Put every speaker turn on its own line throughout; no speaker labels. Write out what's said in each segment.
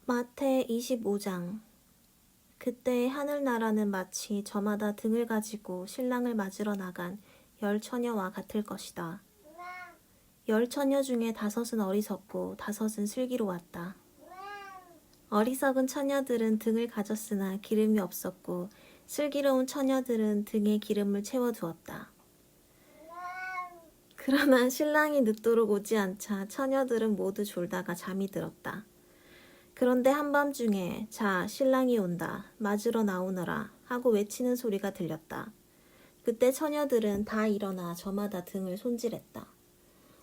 마태 25장. 그때 하늘나라는 마치 저마다 등을 가지고 신랑을 맞으러 나간 10처녀와 같을 것이다. 10처녀 중에 5은 어리석고 5은 슬기로 왔다. 어리석은 처녀들은 등을 가졌으나 기름이 없었고 슬기로운 처녀들은 등에 기름을 채워두었다. 그러나 신랑이 늦도록 오지 않자 처녀들은 모두 졸다가 잠이 들었다. 그런데 한밤중에 자, 신랑이 온다. 맞으러 나오너라 하고 외치는 소리가 들렸다. 그때 처녀들은 다 일어나 저마다 등을 손질했다.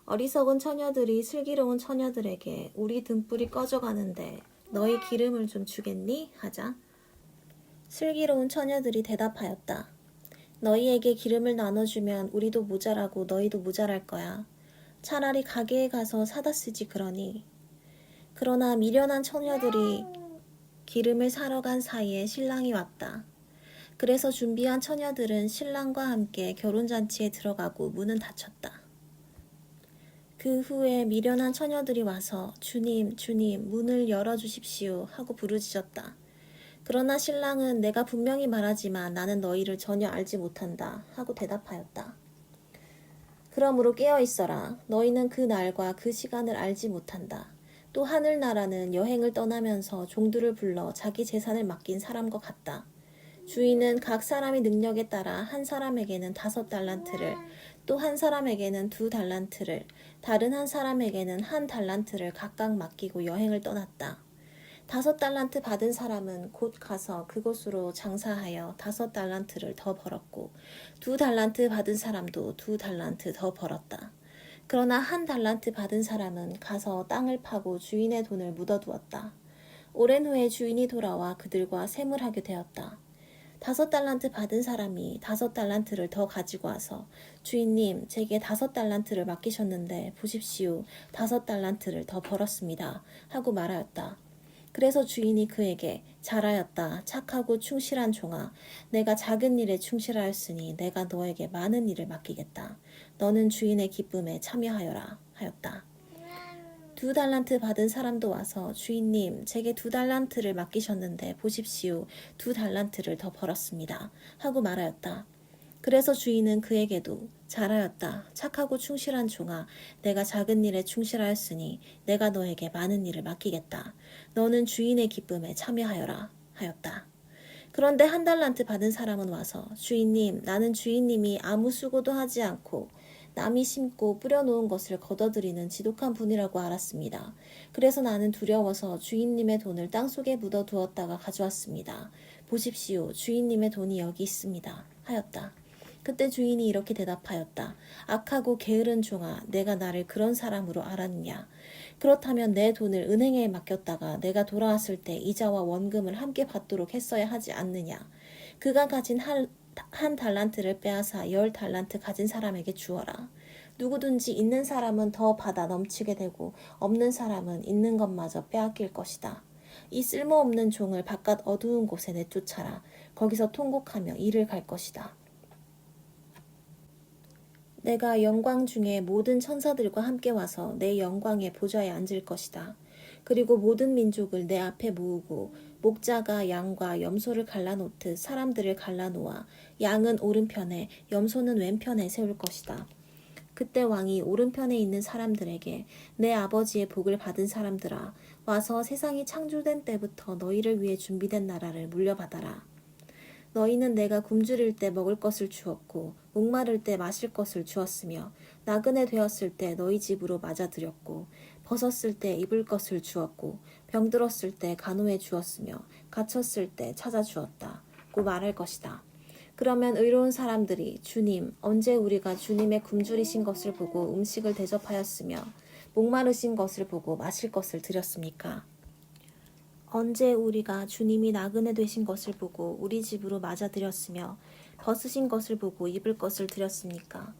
어리석은 처녀들이 슬기로운 처녀들에게 우리 등불이 꺼져가는데 너희 기름을 좀 주겠니? 하자. 슬기로운 처녀들이 대답하였다. 너희에게 기름을 나눠주면 우리도 모자라고 너희도 모자랄 거야. 차라리 가게에 가서 사다 쓰지 그러니. 그러나 미련한 처녀들이 기름을 사러 간 사이에 신랑이 왔다. 그래서 준비한 처녀들은 신랑과 함께 결혼잔치에 들어가고 문은 닫혔다. 그 후에 미련한 처녀들이 와서 주님, 주님, 문을 열어주십시오 하고 부르짖었다. 그러나 신랑은 내가 분명히 말하지만 나는 너희를 전혀 알지 못한다 하고 대답하였다. 그러므로 깨어있어라. 너희는 그 날과 그 시간을 알지 못한다. 또 하늘나라는 여행을 떠나면서 종들을 불러 자기 재산을 맡긴 사람과 같다. 주인은 각 사람의 능력에 따라 한 사람에게는 5달란트를, 또 한 사람에게는 2달란트를, 다른 한 사람에게는 1달란트를 각각 맡기고 여행을 떠났다. 5달란트 받은 사람은 곧 가서 그곳으로 장사하여 5달란트를 더 벌었고 2달란트 받은 사람도 2달란트 더 벌었다. 그러나 1달란트 받은 사람은 가서 땅을 파고 주인의 돈을 묻어두었다. 오랜 후에 주인이 돌아와 그들과 세물하게 되었다. 5달란트 받은 사람이 5달란트를 더 가지고 와서 주인님, 제게 5달란트를 맡기셨는데 보십시오. 5달란트를 더 벌었습니다. 하고 말하였다. 그래서 주인이 그에게 잘하였다. 착하고 충실한 종아. 내가 작은 일에 충실하였으니 내가 너에게 많은 일을 맡기겠다. 너는 주인의 기쁨에 참여하여라 하였다. 2달란트 받은 사람도 와서 주인님, 제게 2달란트를 맡기셨는데 보십시오. 2달란트를 더 벌었습니다. 하고 말하였다. 그래서 주인은 그에게도 잘하였다. 착하고 충실한 종아. 내가 작은 일에 충실하였으니 내가 너에게 많은 일을 맡기겠다. 너는 주인의 기쁨에 참여하여라 하였다. 그런데 1달란트 받은 사람은 와서 주인님, 나는 주인님이 아무 수고도 하지 않고 남이 심고 뿌려놓은 것을 거둬들이는 지독한 분이라고 알았습니다. 그래서 나는 두려워서 주인님의 돈을 땅속에 묻어두었다가 가져왔습니다. 보십시오. 주인님의 돈이 여기 있습니다. 하였다. 그때 주인이 이렇게 대답하였다. 악하고 게으른 종아, 내가 나를 그런 사람으로 알았느냐? 그렇다면 내 돈을 은행에 맡겼다가 내가 돌아왔을 때 이자와 원금을 함께 받도록 했어야 하지 않느냐? 그가 가진 한 달란트를 빼앗아 10달란트 가진 사람에게 주어라. 누구든지 있는 사람은 더 받아 넘치게 되고 없는 사람은 있는 것마저 빼앗길 것이다. 이 쓸모없는 종을 바깥 어두운 곳에 내쫓아라. 거기서 통곡하며 이를 갈 것이다. 내가 영광 중에 모든 천사들과 함께 와서 내 영광의 보좌에 앉을 것이다. 그리고 모든 민족을 내 앞에 모으고 목자가 양과 염소를 갈라놓듯 사람들을 갈라놓아 양은 오른편에 염소는 왼편에 세울 것이다. 그때 왕이 오른편에 있는 사람들에게 내 아버지의 복을 받은 사람들아, 와서 세상이 창조된 때부터 너희를 위해 준비된 나라를 물려받아라. 너희는 내가 굶주릴 때 먹을 것을 주었고 목마를 때 마실 것을 주었으며 나그네 되었을 때 너희 집으로 맞아들였고 벗었을 때 입을 것을 주었고 병들었을 때 간호해 주었으며 갇혔을 때 찾아주었다고 말할 것이다. 그러면 의로운 사람들이 주님, 언제 우리가 주님의 굶주리신 것을 보고 음식을 대접하였으며 목마르신 것을 보고 마실 것을 드렸습니까? 언제 우리가 주님이 나그네 되신 것을 보고 우리 집으로 맞아들였으며 벗으신 것을 보고 입을 것을 드렸습니까?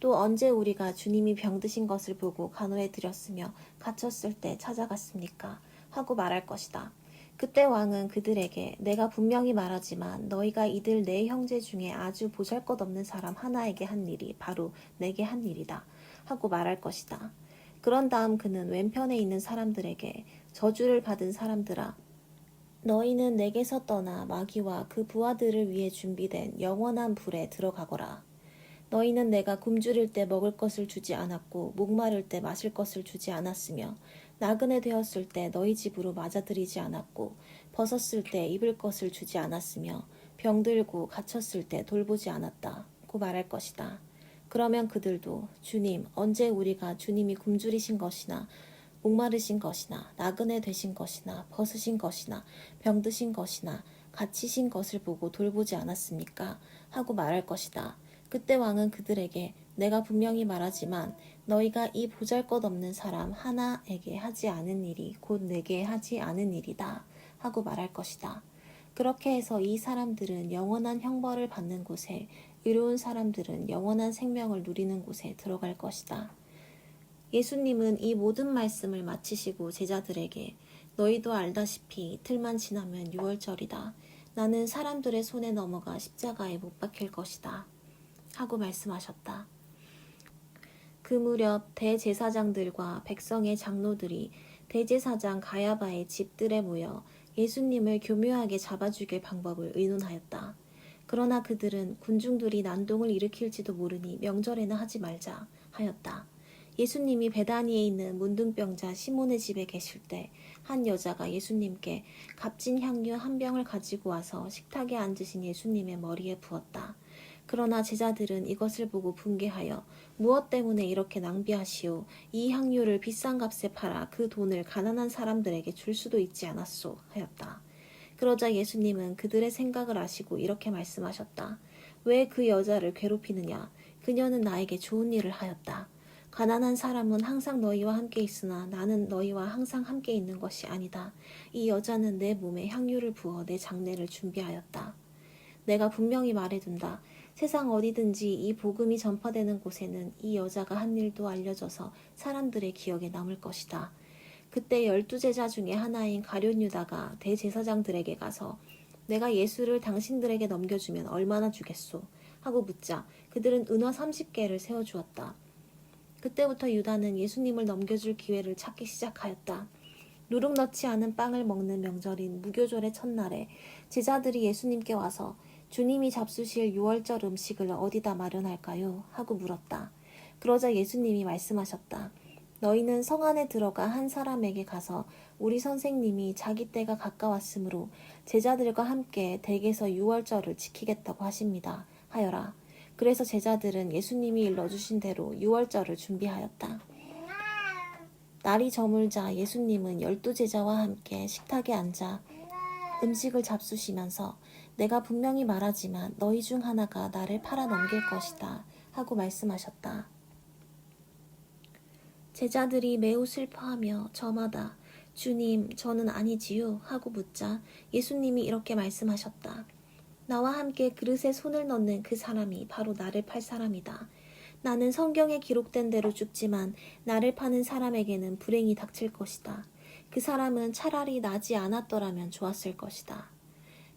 또 언제 우리가 주님이 병드신 것을 보고 간호해 드렸으며 갇혔을 때 찾아갔습니까? 하고 말할 것이다. 그때 왕은 그들에게 내가 분명히 말하지만 너희가 이들 네 형제 중에 아주 보잘것없는 사람 하나에게 한 일이 바로 내게 한 일이다. 하고 말할 것이다. 그런 다음 그는 왼편에 있는 사람들에게 저주를 받은 사람들아, 너희는 내게서 떠나 마귀와 그 부하들을 위해 준비된 영원한 불에 들어가거라. 너희는 내가 굶주릴 때 먹을 것을 주지 않았고 목마를 때 마실 것을 주지 않았으며 나그네 되었을 때 너희 집으로 맞아들이지 않았고 벗었을 때 입을 것을 주지 않았으며 병들고 갇혔을 때 돌보지 않았다고 말할 것이다. 그러면 그들도 주님, 언제 우리가 주님이 굶주리신 것이나 목마르신 것이나 나그네 되신 것이나 벗으신 것이나 병드신 것이나 갇히신 것을 보고 돌보지 않았습니까? 하고 말할 것이다. 그때 왕은 그들에게 내가 분명히 말하지만 너희가 이 보잘것없는 사람 하나에게 하지 않은 일이 곧 내게 하지 않은 일이다 하고 말할 것이다. 그렇게 해서 이 사람들은 영원한 형벌을 받는 곳에, 의로운 사람들은 영원한 생명을 누리는 곳에 들어갈 것이다. 예수님은 이 모든 말씀을 마치시고 제자들에게 너희도 알다시피 이틀만 지나면 유월절이다. 나는 사람들의 손에 넘어가 십자가에 못 박힐 것이다 하고 말씀하셨다. 그 무렵 대제사장들과 백성의 장로들이 대제사장 가야바의 집들에 모여 예수님을 교묘하게 잡아죽일 방법을 의논하였다. 그러나 그들은 군중들이 난동을 일으킬지도 모르니 명절에는 하지 말자 하였다. 예수님이 베다니에 있는 문둥병자 시몬의 집에 계실 때 한 여자가 예수님께 값진 향유 한 병을 가지고 와서 식탁에 앉으신 예수님의 머리에 부었다. 그러나 제자들은 이것을 보고 분개하여 무엇 때문에 이렇게 낭비하시오? 이 향유를 비싼 값에 팔아 그 돈을 가난한 사람들에게 줄 수도 있지 않았소? 하였다. 그러자 예수님은 그들의 생각을 아시고 이렇게 말씀하셨다. 왜 그 여자를 괴롭히느냐? 그녀는 나에게 좋은 일을 하였다. 가난한 사람은 항상 너희와 함께 있으나 나는 너희와 항상 함께 있는 것이 아니다. 이 여자는 내 몸에 향유를 부어 내 장례를 준비하였다. 내가 분명히 말해둔다. 세상 어디든지 이 복음이 전파되는 곳에는 이 여자가 한 일도 알려져서 사람들의 기억에 남을 것이다. 그때 12제자 중에 하나인 가룟 유다가 대제사장들에게 가서 내가 예수를 당신들에게 넘겨주면 얼마나 주겠소? 하고 묻자 그들은 은화 30개를 세워주었다. 그때부터 유다는 예수님을 넘겨줄 기회를 찾기 시작하였다. 누룩 넣지 않은 빵을 먹는 명절인 무교절의 첫날에 제자들이 예수님께 와서 주님이 잡수실 유월절 음식을 어디다 마련할까요? 하고 물었다. 그러자 예수님이 말씀하셨다. 너희는 성 안에 들어가 한 사람에게 가서 우리 선생님이 자기 때가 가까웠으므로 제자들과 함께 댁에서 유월절을 지키겠다고 하십니다. 하여라. 그래서 제자들은 예수님이 일러주신 대로 유월절을 준비하였다. 날이 저물자 예수님은 12제자와 함께 식탁에 앉아 음식을 잡수시면서 내가 분명히 말하지만 너희 중 하나가 나를 팔아 넘길 것이다 하고 말씀하셨다. 제자들이 매우 슬퍼하며 저마다 주님, 저는 아니지요 하고 묻자 예수님이 이렇게 말씀하셨다. 나와 함께 그릇에 손을 넣는 그 사람이 바로 나를 팔 사람이다. 나는 성경에 기록된 대로 죽지만 나를 파는 사람에게는 불행이 닥칠 것이다. 그 사람은 차라리 나지 않았더라면 좋았을 것이다.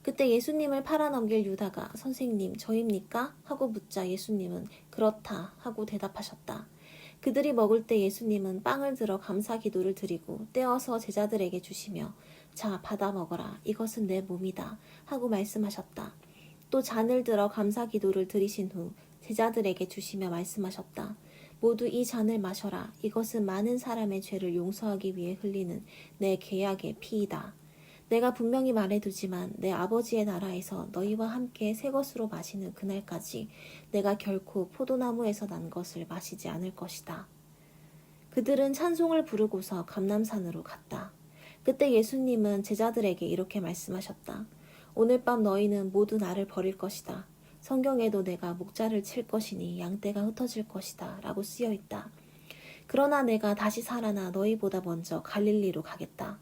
그때 예수님을 팔아넘길 유다가 선생님 저입니까? 하고 묻자 예수님은 그렇다 하고 대답하셨다. 그들이 먹을 때 예수님은 빵을 들어 감사 기도를 드리고 떼어서 제자들에게 주시며 자 받아 먹어라 이것은 내 몸이다 하고 말씀하셨다. 또 잔을 들어 감사 기도를 드리신 후 제자들에게 주시며 말씀하셨다. 모두 이 잔을 마셔라. 이것은 많은 사람의 죄를 용서하기 위해 흘리는 내 계약의 피이다. 내가 분명히 말해두지만 내 아버지의 나라에서 너희와 함께 새 것으로 마시는 그날까지 내가 결코 포도나무에서 난 것을 마시지 않을 것이다. 그들은 찬송을 부르고서 감람산으로 갔다. 그때 예수님은 제자들에게 이렇게 말씀하셨다. 오늘 밤 너희는 모두 나를 버릴 것이다. 성경에도 내가 목자를 칠 것이니 양떼가 흩어질 것이다 라고 쓰여 있다. 그러나 내가 다시 살아나 너희보다 먼저 갈릴리로 가겠다.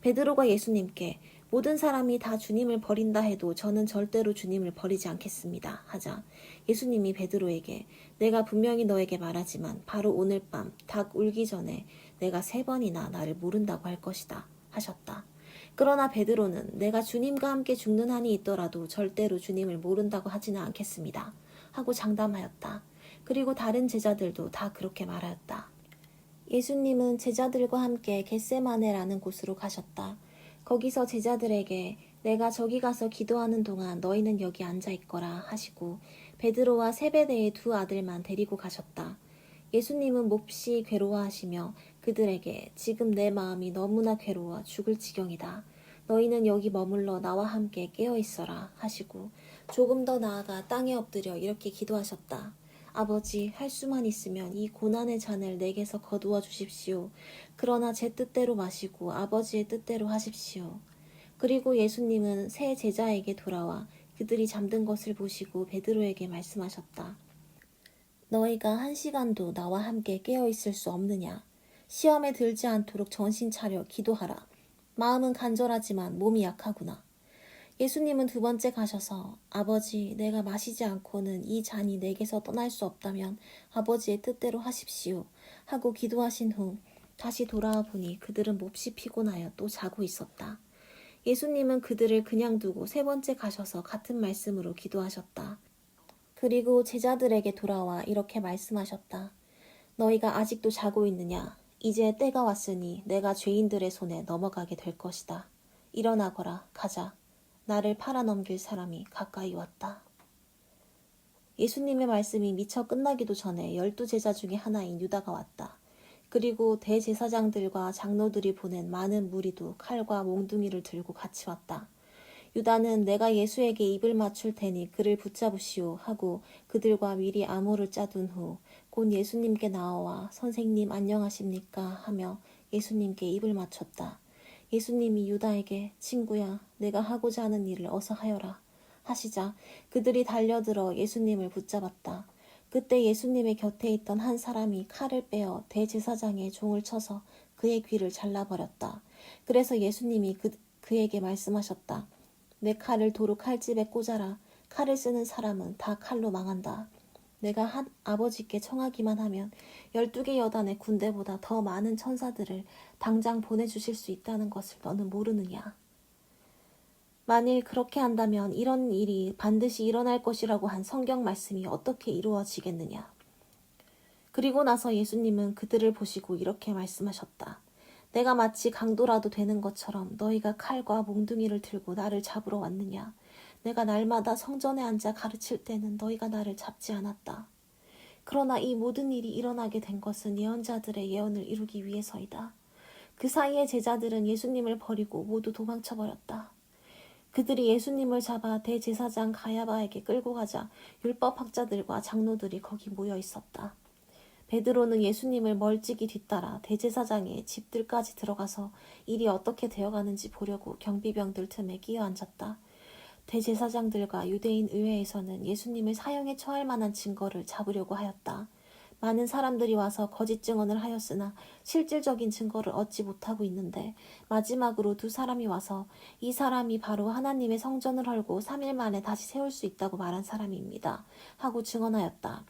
베드로가 예수님께 모든 사람이 다 주님을 버린다 해도 저는 절대로 주님을 버리지 않겠습니다 하자 예수님이 베드로에게 내가 분명히 너에게 말하지만 바로 오늘 밤 닭 울기 전에 내가 3번이나 나를 모른다고 할 것이다 하셨다. 그러나 베드로는 내가 주님과 함께 죽는 한이 있더라도 절대로 주님을 모른다고 하지는 않겠습니다 하고 장담하였다. 그리고 다른 제자들도 다 그렇게 말하였다. 예수님은 제자들과 함께 겟세마네라는 곳으로 가셨다. 거기서 제자들에게 내가 저기 가서 기도하는 동안 너희는 여기 앉아 있거라 하시고 베드로와 세베대의 두 아들만 데리고 가셨다. 예수님은 몹시 괴로워하시며 그들에게 지금 내 마음이 너무나 괴로워 죽을 지경이다. 너희는 여기 머물러 나와 함께 깨어 있어라 하시고 조금 더 나아가 땅에 엎드려 이렇게 기도하셨다. 아버지, 할 수만 있으면 이 고난의 잔을 내게서 거두어 주십시오. 그러나 제 뜻대로 마시고 아버지의 뜻대로 하십시오. 그리고 예수님은 세 제자에게 돌아와 그들이 잠든 것을 보시고 베드로에게 말씀하셨다. 너희가 1시간도 나와 함께 깨어 있을 수 없느냐? 시험에 들지 않도록 정신 차려 기도하라. 마음은 간절하지만 몸이 약하구나. 예수님은 두 번째 가셔서 아버지, 내가 마시지 않고는 이 잔이 내게서 떠날 수 없다면 아버지의 뜻대로 하십시오 하고 기도하신 후 다시 돌아와 보니 그들은 몹시 피곤하여 또 자고 있었다. 예수님은 그들을 그냥 두고 세 번째 가셔서 같은 말씀으로 기도하셨다. 그리고 제자들에게 돌아와 이렇게 말씀하셨다. 너희가 아직도 자고 있느냐? 이제 때가 왔으니 내가 죄인들의 손에 넘어가게 될 것이다. 일어나거라, 가자. 나를 팔아넘길 사람이 가까이 왔다. 예수님의 말씀이 미처 끝나기도 전에 12제자 중에 하나인 유다가 왔다. 그리고 대제사장들과 장로들이 보낸 많은 무리도 칼과 몽둥이를 들고 같이 왔다. 유다는 내가 예수에게 입을 맞출 테니 그를 붙잡으시오 하고 그들과 미리 암호를 짜둔 후 곧 예수님께 나와 선생님 안녕하십니까 하며 예수님께 입을 맞췄다. 예수님이 유다에게 친구야 내가 하고자 하는 일을 어서 하여라 하시자 그들이 달려들어 예수님을 붙잡았다. 그때 예수님의 곁에 있던 한 사람이 칼을 빼어 대제사장의 종을 쳐서 그의 귀를 잘라버렸다. 그래서 예수님이 그에게 말씀하셨다. 내 칼을 도로 칼집에 꽂아라. 칼을 쓰는 사람은 다 칼로 망한다. 내가 아버지께 청하기만 하면 12개 여단의 군대보다 더 많은 천사들을 당장 보내주실 수 있다는 것을 너는 모르느냐. 만일 그렇게 한다면 이런 일이 반드시 일어날 것이라고 한 성경 말씀이 어떻게 이루어지겠느냐. 그리고 나서 예수님은 그들을 보시고 이렇게 말씀하셨다. 내가 마치 강도라도 되는 것처럼 너희가 칼과 몽둥이를 들고 나를 잡으러 왔느냐. 내가 날마다 성전에 앉아 가르칠 때는 너희가 나를 잡지 않았다. 그러나 이 모든 일이 일어나게 된 것은 예언자들의 예언을 이루기 위해서이다. 그 사이에 제자들은 예수님을 버리고 모두 도망쳐버렸다. 그들이 예수님을 잡아 대제사장 가야바에게 끌고 가자 율법학자들과 장로들이 거기 모여 있었다. 베드로는 예수님을 멀찍이 뒤따라 대제사장의 집들까지 들어가서 일이 어떻게 되어가는지 보려고 경비병들 틈에 끼어 앉았다. 대제사장들과 유대인 의회에서는 예수님을 사형에 처할 만한 증거를 잡으려고 하였다. 많은 사람들이 와서 거짓 증언을 하였으나 실질적인 증거를 얻지 못하고 있는데 마지막으로 두 사람이 와서 이 사람이 바로 하나님의 성전을 헐고 3일 만에 다시 세울 수 있다고 말한 사람입니다. 하고 증언하였다.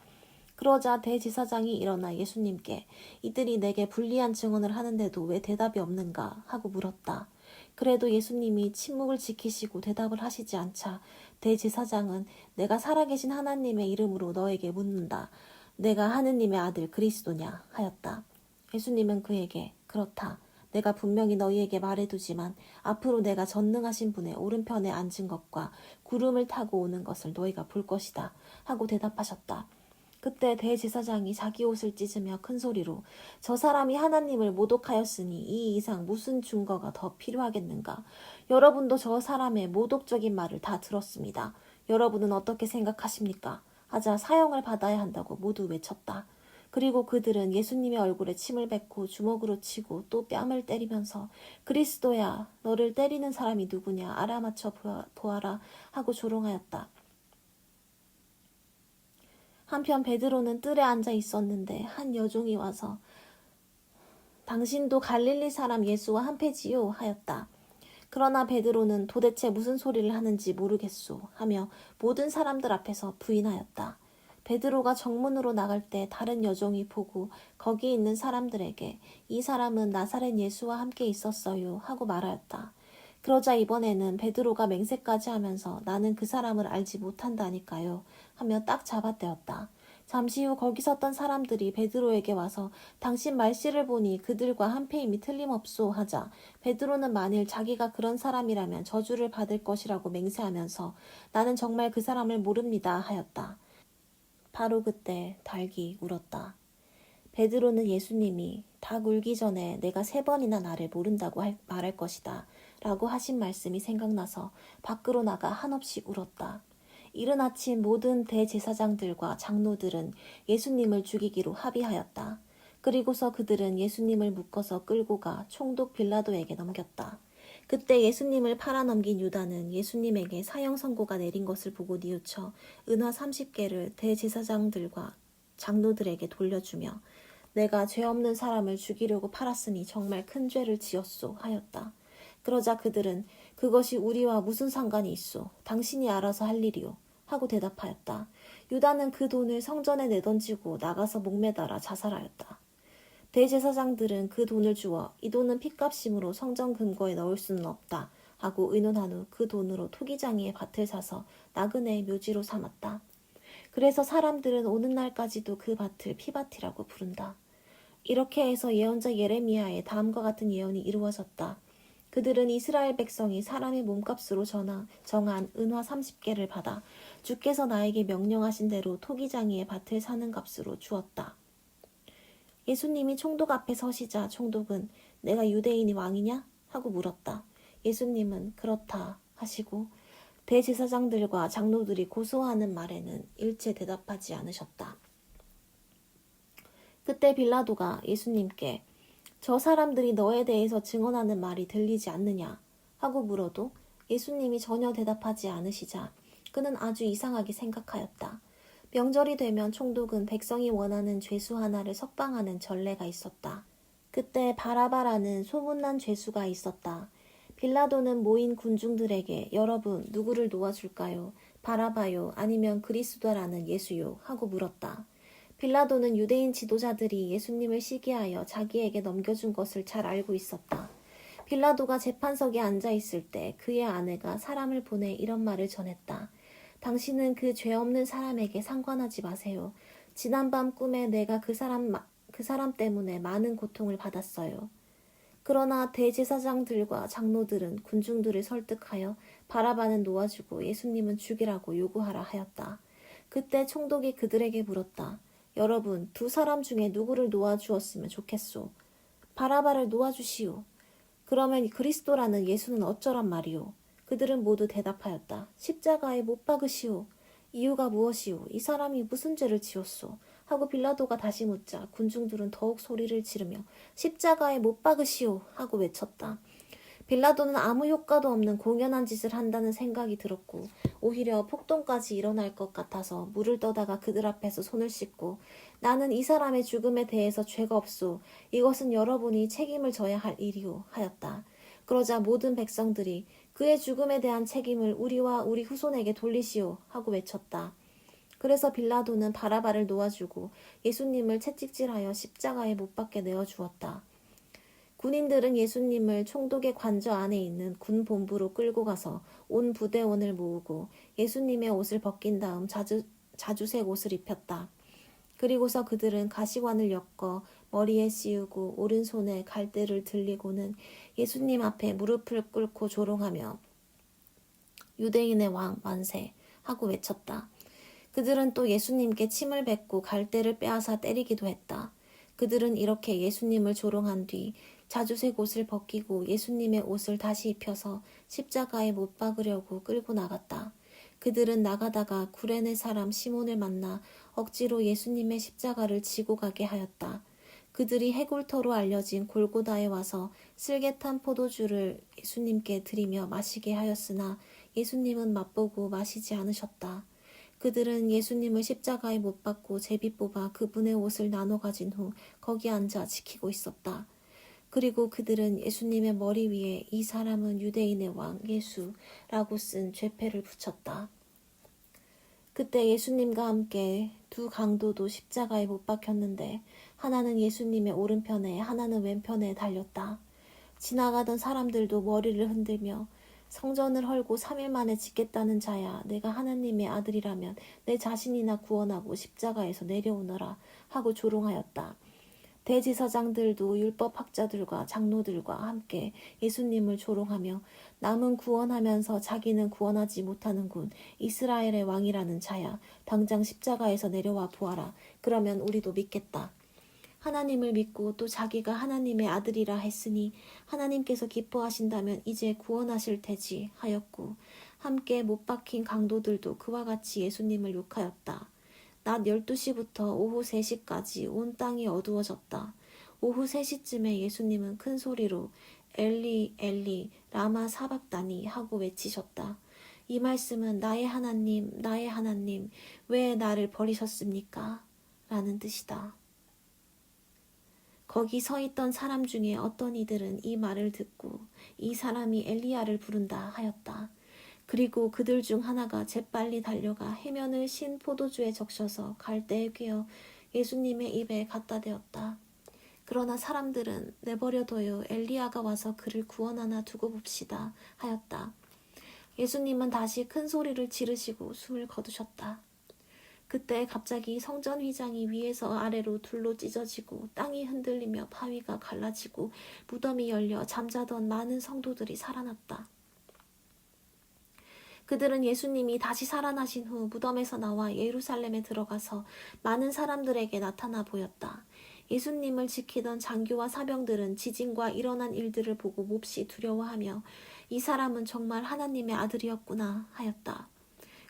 그러자 대제사장이 일어나 예수님께 이들이 내게 불리한 증언을 하는데도 왜 대답이 없는가 하고 물었다. 그래도 예수님이 침묵을 지키시고 대답을 하시지 않자 대제사장은 내가 살아계신 하나님의 이름으로 너에게 묻는다. 내가 하느님의 아들 그리스도냐 하였다. 예수님은 그에게 그렇다. 내가 분명히 너희에게 말해두지만 앞으로 내가 전능하신 분의 오른편에 앉은 것과 구름을 타고 오는 것을 너희가 볼 것이다 하고 대답하셨다. 그때 대제사장이 자기 옷을 찢으며 큰 소리로 저 사람이 하나님을 모독하였으니 이 이상 무슨 증거가 더 필요하겠는가. 여러분도 저 사람의 모독적인 말을 다 들었습니다. 여러분은 어떻게 생각하십니까? 하자 사형을 받아야 한다고 모두 외쳤다. 그리고 그들은 예수님의 얼굴에 침을 뱉고 주먹으로 치고 또 뺨을 때리면서 그리스도야 너를 때리는 사람이 누구냐 알아맞혀 보아라 하고 조롱하였다. 한편 베드로는 뜰에 앉아 있었는데 한 여종이 와서 당신도 갈릴리 사람 예수와 한패지요 하였다. 그러나 베드로는 도대체 무슨 소리를 하는지 모르겠소 하며 모든 사람들 앞에서 부인하였다. 베드로가 정문으로 나갈 때 다른 여종이 보고 거기 있는 사람들에게 이 사람은 나사렛 예수와 함께 있었어요 하고 말하였다. 그러자 이번에는 베드로가 맹세까지 하면서 나는 그 사람을 알지 못한다니까요 하며 딱 잡아떼었다. 잠시 후 거기 섰던 사람들이 베드로에게 와서 당신 말씨를 보니 그들과 한패임이 틀림없소 하자 베드로는 만일 자기가 그런 사람이라면 저주를 받을 것이라고 맹세하면서 나는 정말 그 사람을 모릅니다 하였다. 바로 그때 닭이 울었다. 베드로는 예수님이 닭 울기 전에 내가 3번이나 나를 모른다고 말할 것이다 라고 하신 말씀이 생각나서 밖으로 나가 한없이 울었다. 이른 아침 모든 대제사장들과 장로들은 예수님을 죽이기로 합의하였다. 그리고서 그들은 예수님을 묶어서 끌고 가 총독 빌라도에게 넘겼다. 그때 예수님을 팔아넘긴 유다는 예수님에게 사형 선고가 내린 것을 보고 뉘우쳐 은화 30개를 대제사장들과 장로들에게 돌려주며 내가 죄 없는 사람을 죽이려고 팔았으니 정말 큰 죄를 지었소 하였다. 그러자 그들은 그것이 우리와 무슨 상관이 있소? 당신이 알아서 할 일이오. 하고 대답하였다. 유다는 그 돈을 성전에 내던지고 나가서 목매달아 자살하였다. 대제사장들은 그 돈을 주어 이 돈은 핏값임으로 성전 금고에 넣을 수는 없다 하고 의논한 후 그 돈으로 토기장이의 밭을 사서 나그네의 묘지로 삼았다. 그래서 사람들은 오는 날까지도 그 밭을 피밭이라고 부른다. 이렇게 해서 예언자 예레미야의 다음과 같은 예언이 이루어졌다. 그들은 이스라엘 백성이 사람의 몸값으로 정한 은화 30개를 받아 주께서 나에게 명령하신 대로 토기장이의 밭을 사는 값으로 주었다. 예수님이 총독 앞에 서시자 총독은 내가 유대인이 왕이냐? 하고 물었다. 예수님은 그렇다 하시고 대제사장들과 장로들이 고소하는 말에는 일체 대답하지 않으셨다. 그때 빌라도가 예수님께 저 사람들이 너에 대해서 증언하는 말이 들리지 않느냐 하고 물어도 예수님이 전혀 대답하지 않으시자 그는 아주 이상하게 생각하였다. 명절이 되면 총독은 백성이 원하는 죄수 하나를 석방하는 전례가 있었다. 그때 바라바라는 소문난 죄수가 있었다. 빌라도는 모인 군중들에게 여러분 누구를 놓아줄까요? 바라바요 아니면 그리스도라는 예수요 하고 물었다. 빌라도는 유대인 지도자들이 예수님을 시기하여 자기에게 넘겨준 것을 잘 알고 있었다. 빌라도가 재판석에 앉아 있을 때 그의 아내가 사람을 보내 이런 말을 전했다. 당신은 그 죄 없는 사람에게 상관하지 마세요. 지난밤 꿈에 내가 그 사람 때문에 많은 고통을 받았어요. 그러나 대제사장들과 장로들은 군중들을 설득하여 바라바는 놓아주고 예수님은 죽이라고 요구하라 하였다. 그때 총독이 그들에게 물었다. 여러분, 2사람 중에 누구를 놓아주었으면 좋겠소? 바라바를 놓아주시오. 그러면 그리스도라는 예수는 어쩌란 말이오? 그들은 모두 대답하였다. 십자가에 못 박으시오. 이유가 무엇이오? 이 사람이 무슨 죄를 지었소? 하고 빌라도가 다시 묻자 군중들은 더욱 소리를 지르며 십자가에 못 박으시오 하고 외쳤다. 빌라도는 아무 효과도 없는 공연한 짓을 한다는 생각이 들었고 오히려 폭동까지 일어날 것 같아서 물을 떠다가 그들 앞에서 손을 씻고 나는 이 사람의 죽음에 대해서 죄가 없소. 이것은 여러분이 책임을 져야 할 일이오 하였다. 그러자 모든 백성들이 그의 죽음에 대한 책임을 우리와 우리 후손에게 돌리시오 하고 외쳤다. 그래서 빌라도는 바라바를 놓아주고 예수님을 채찍질하여 십자가에 못 박게 내어주었다. 군인들은 예수님을 총독의 관저 안에 있는 군 본부로 끌고 가서 온 부대원을 모으고 예수님의 옷을 벗긴 다음 자주색 옷을 입혔다. 그리고서 그들은 가시관을 엮어 머리에 씌우고 오른손에 갈대를 들리고는 예수님 앞에 무릎을 꿇고 조롱하며 유대인의 왕 만세 하고 외쳤다. 그들은 또 예수님께 침을 뱉고 갈대를 빼앗아 때리기도 했다. 그들은 이렇게 예수님을 조롱한 뒤 자주색 옷을 벗기고 예수님의 옷을 다시 입혀서 십자가에 못 박으려고 끌고 나갔다. 그들은 나가다가 구레네 사람 시몬을 만나 억지로 예수님의 십자가를 지고 가게 하였다. 그들이 해골터로 알려진 골고다에 와서 슬개탄 포도주를 예수님께 드리며 마시게 하였으나 예수님은 맛보고 마시지 않으셨다. 그들은 예수님을 십자가에 못 박고 제비 뽑아 그분의 옷을 나눠 가진 후 거기 앉아 지키고 있었다. 그리고 그들은 예수님의 머리 위에 이 사람은 유대인의 왕 예수라고 쓴 죄패를 붙였다. 그때 예수님과 함께 2강도도 십자가에 못 박혔는데 하나는 예수님의 오른편에 하나는 왼편에 달렸다. 지나가던 사람들도 머리를 흔들며 성전을 헐고 3일 만에 짓겠다는 자야, 내가 하나님의 아들이라면 내 자신이나 구원하고 십자가에서 내려오너라 하고 조롱하였다. 대제사장들도 율법학자들과 장로들과 함께 예수님을 조롱하며 남은 구원하면서 자기는 구원하지 못하는군. 이스라엘의 왕이라는 자야, 당장 십자가에서 내려와 보아라. 그러면 우리도 믿겠다. 하나님을 믿고 또 자기가 하나님의 아들이라 했으니 하나님께서 기뻐하신다면 이제 구원하실 테지 하였고, 함께 못 박힌 강도들도 그와 같이 예수님을 욕하였다. 낮 12시부터 오후 3시까지 온 땅이 어두워졌다. 오후 3시쯤에 예수님은 큰 소리로 엘리 엘리 라마 사박다니 하고 외치셨다. 이 말씀은 나의 하나님 왜 나를 버리셨습니까? 라는 뜻이다. 거기 서 있던 사람 중에 어떤 이들은 이 말을 듣고 이 사람이 엘리야를 부른다 하였다. 그리고 그들 중 하나가 재빨리 달려가 해면을 신 포도주에 적셔서 갈대에 꿰어 예수님의 입에 갖다 대었다. 그러나 사람들은 내버려둬요, 엘리야가 와서 그를 구원하나 두고 봅시다 하였다. 예수님은 다시 큰 소리를 지르시고 숨을 거두셨다. 그때 갑자기 성전 휘장이 위에서 아래로 둘로 찢어지고 땅이 흔들리며 바위가 갈라지고 무덤이 열려 잠자던 많은 성도들이 살아났다. 그들은 예수님이 다시 살아나신 후 무덤에서 나와 예루살렘에 들어가서 많은 사람들에게 나타나 보였다. 예수님을 지키던 장교와 사병들은 지진과 일어난 일들을 보고 몹시 두려워하며 이 사람은 정말 하나님의 아들이었구나 하였다.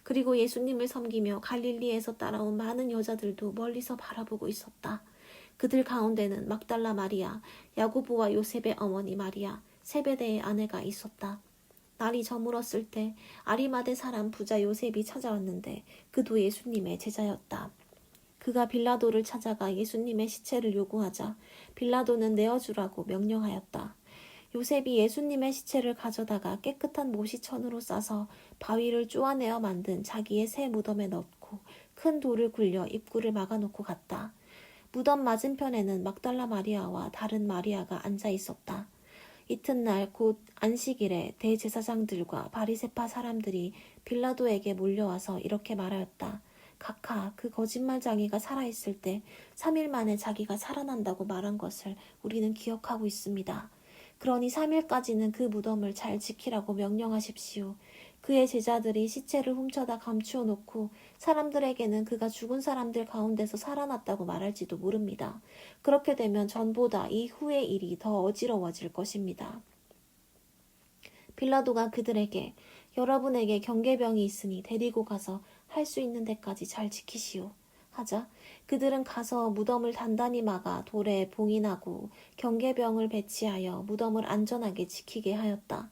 그리고 예수님을 섬기며 갈릴리에서 따라온 많은 여자들도 멀리서 바라보고 있었다. 그들 가운데는 막달라 마리아, 야고보와 요셉의 어머니 마리아, 세베대의 아내가 있었다. 날이 저물었을 때 아리마대 사람 부자 요셉이 찾아왔는데 그도 예수님의 제자였다. 그가 빌라도를 찾아가 예수님의 시체를 요구하자 빌라도는 내어주라고 명령하였다. 요셉이 예수님의 시체를 가져다가 깨끗한 모시천으로 싸서 바위를 쪼아내어 만든 자기의 새 무덤에 넣고 큰 돌을 굴려 입구를 막아놓고 갔다. 무덤 맞은편에는 막달라 마리아와 다른 마리아가 앉아 있었다. 이튿날 곧 안식일에 대제사장들과 바리새파 사람들이 빌라도에게 몰려와서 이렇게 말하였다. 각하, 그 거짓말쟁이가 살아있을 때 3일 만에 자기가 살아난다고 말한 것을 우리는 기억하고 있습니다. 그러니 3일까지는 그 무덤을 잘 지키라고 명령하십시오. 그의 제자들이 시체를 훔쳐다 감추어 놓고 사람들에게는 그가 죽은 사람들 가운데서 살아났다고 말할지도 모릅니다. 그렇게 되면 전보다 이후의 일이 더 어지러워질 것입니다. 빌라도가 그들에게 여러분에게 경계병이 있으니 데리고 가서 할 수 있는 데까지 잘 지키시오 하자 그들은 가서 무덤을 단단히 막아 돌에 봉인하고 경계병을 배치하여 무덤을 안전하게 지키게 하였다.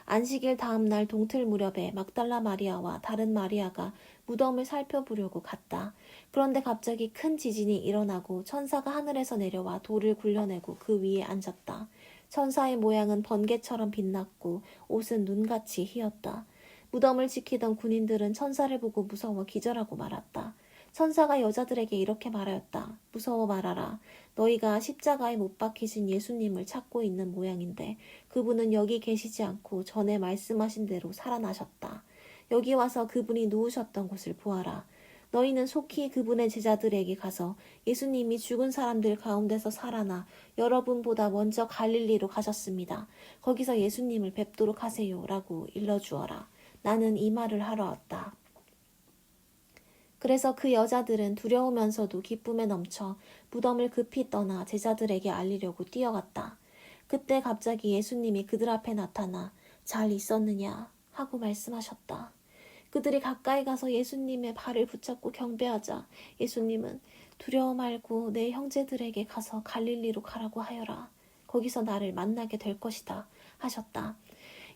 안식일 다음 날 동틀 무렵에 막달라 마리아와 다른 마리아가 무덤을 살펴보려고 갔다. 그런데 갑자기 큰 지진이 일어나고 천사가 하늘에서 내려와 돌을 굴려내고 그 위에 앉았다. 천사의 모양은 번개처럼 빛났고 옷은 눈같이 희었다. 무덤을 지키던 군인들은 천사를 보고 무서워 기절하고 말았다. 천사가 여자들에게 이렇게 말하였다. 무서워 말아라. 너희가 십자가에 못 박히신 예수님을 찾고 있는 모양인데 그분은 여기 계시지 않고 전에 말씀하신 대로 살아나셨다. 여기 와서 그분이 누우셨던 곳을 보아라. 너희는 속히 그분의 제자들에게 가서 예수님이 죽은 사람들 가운데서 살아나 여러분보다 먼저 갈릴리로 가셨습니다. 거기서 예수님을 뵙도록 하세요. 라고 일러주어라. 나는 이 말을 하러 왔다. 그래서 그 여자들은 두려우면서도 기쁨에 넘쳐 무덤을 급히 떠나 제자들에게 알리려고 뛰어갔다. 그때 갑자기 예수님이 그들 앞에 나타나 잘 있었느냐 하고 말씀하셨다. 그들이 가까이 가서 예수님의 발을 붙잡고 경배하자 예수님은 두려워 말고 내 형제들에게 가서 갈릴리로 가라고 하여라. 거기서 나를 만나게 될 것이다 하셨다.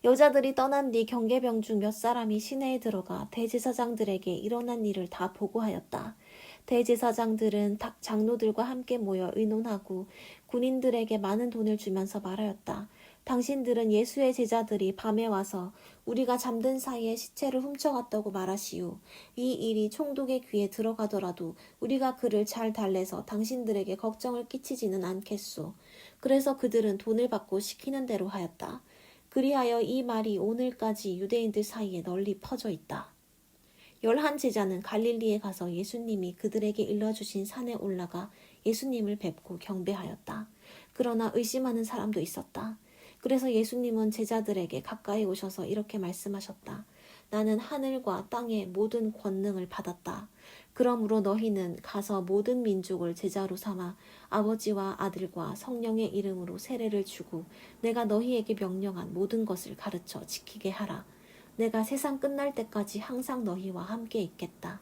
여자들이 떠난 뒤 경계병 중 몇 사람이 시내에 들어가 대제사장들에게 일어난 일을 다 보고하였다. 대제사장들은 각 장로들과 함께 모여 의논하고 군인들에게 많은 돈을 주면서 말하였다. 당신들은 예수의 제자들이 밤에 와서 우리가 잠든 사이에 시체를 훔쳐갔다고 말하시오. 이 일이 총독의 귀에 들어가더라도 우리가 그를 잘 달래서 당신들에게 걱정을 끼치지는 않겠소. 그래서 그들은 돈을 받고 시키는 대로 하였다. 그리하여 이 말이 오늘까지 유대인들 사이에 널리 퍼져 있다. 11 제자는 갈릴리에 가서 예수님이 그들에게 일러주신 산에 올라가 예수님을 뵙고 경배하였다. 그러나 의심하는 사람도 있었다. 그래서 예수님은 제자들에게 가까이 오셔서 이렇게 말씀하셨다. 나는 하늘과 땅의 모든 권능을 받았다. 그러므로 너희는 가서 모든 민족을 제자로 삼아 아버지와 아들과 성령의 이름으로 세례를 주고 내가 너희에게 명령한 모든 것을 가르쳐 지키게 하라. 내가 세상 끝날 때까지 항상 너희와 함께 있겠다.